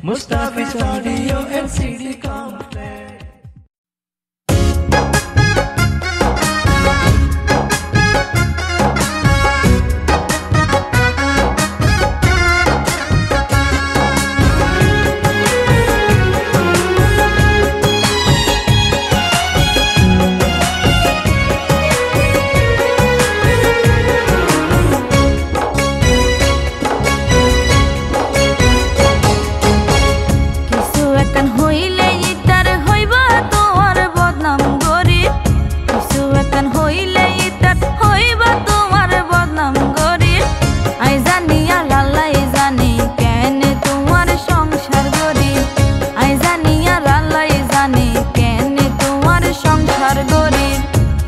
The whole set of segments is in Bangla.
Mustafi's Audio and CD Complex.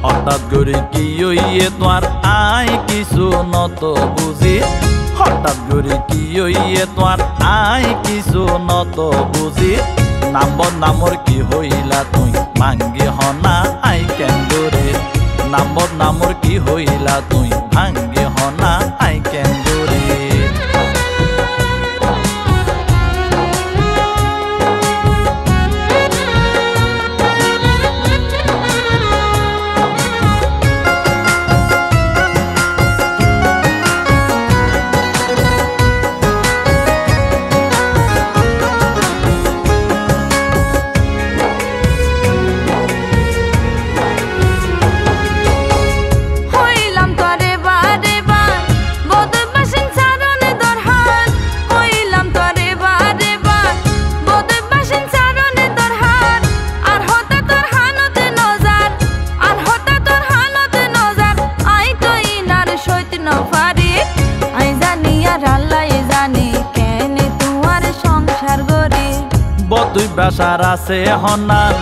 হঠাৎ করে কি হইয়ে তোমার আই কিছু নত বুঝি হঠাৎ করে কি হইয়ে তোমার আই কিছু নত বুঝি নামর কি হইলা তুই ভাঙ্গি হনা আই কেন দরে নামর কি হইলা তুই ভাঙ্গি হনা আই কেন দরে বতুই বাসার আছে হনান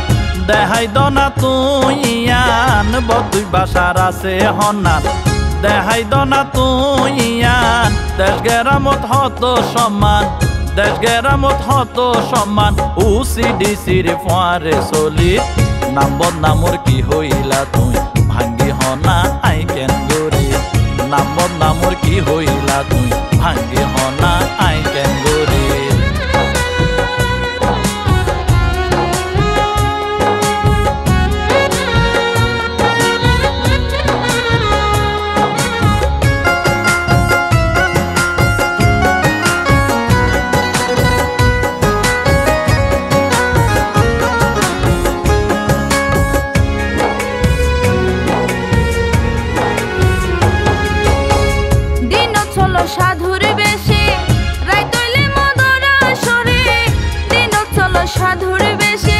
দেখাই দনা তুই ইয়ান বতুই বাসার আছে হনান দেখাই দনা তুই ইয়ান দেশ গেরামত হত সম্মান দেশ গেরামত হত সম্মান UCDCর ফারে চলি নামর কি হইলা তুই ভাঙ্গি হনা আই কেন গরি নামর কি হইলা তুই ভাঙ্গি হনা আই কেন গরি সাধুর বেশে রাই তৈলে মদরা সরে দিন চলো সাধুর বেশে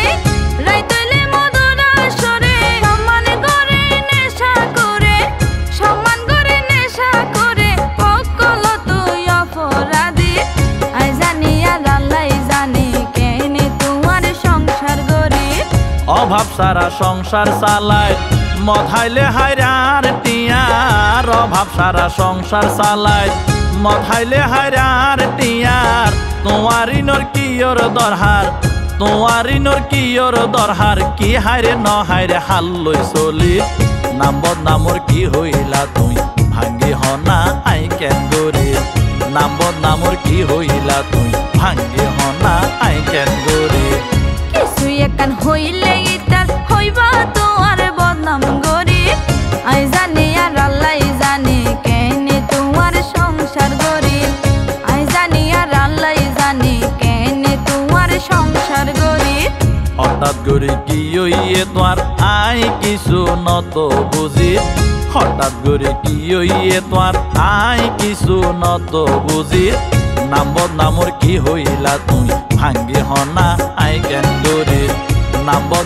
রাই তৈলে মদরা সরে সম্মান করে নেশা করে অকল তুই অপরাধী আই জানি আর আল্লাহ জানে কেনে তোমার সংসার গড়ে অভাব সারা সংসার চালায় মধাইলে হায়রার টিয়ার অভাব সারা সংসার চালায় মধাইলে হায়রার টিয়ার তোমারিনর কিয়র দরহার তোমারিনর কিয়র দরহার কি হায়রে ন হায়রে হাল লই চলি নামর কি হইলা তুই ভাঙ্গি হনা আই কেন গরি নামর কি হইলা তুই ভাঙ্গি হনা আই কেন গরি কিছু একান হইলে ইতার হইবা তোমার বদনাম গরি আই জানি আর আল্লাহ জানে কেনে তোমার সংসার গরি আই জানি আর আল্লাহ জানে কেনে তোমার সংসার গরি হঠাৎ করে কি হইয়ে তোমার আই কিছু নত বুঝি হঠাৎ করে কি হইয়ে তোমার আই কিছু নত বুঝি নামর কি হইলা তুই ভাঙ্গি হনা আই কেন গরি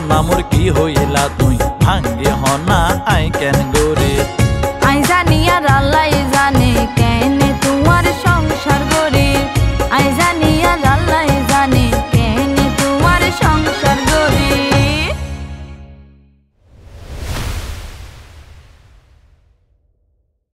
নামর কি হইলা তুই ভাঙ্গি হনা আই কেন গরি আই জানি আর আল্লাহ জানে কেনে তোমার সংসার গরি আই জানি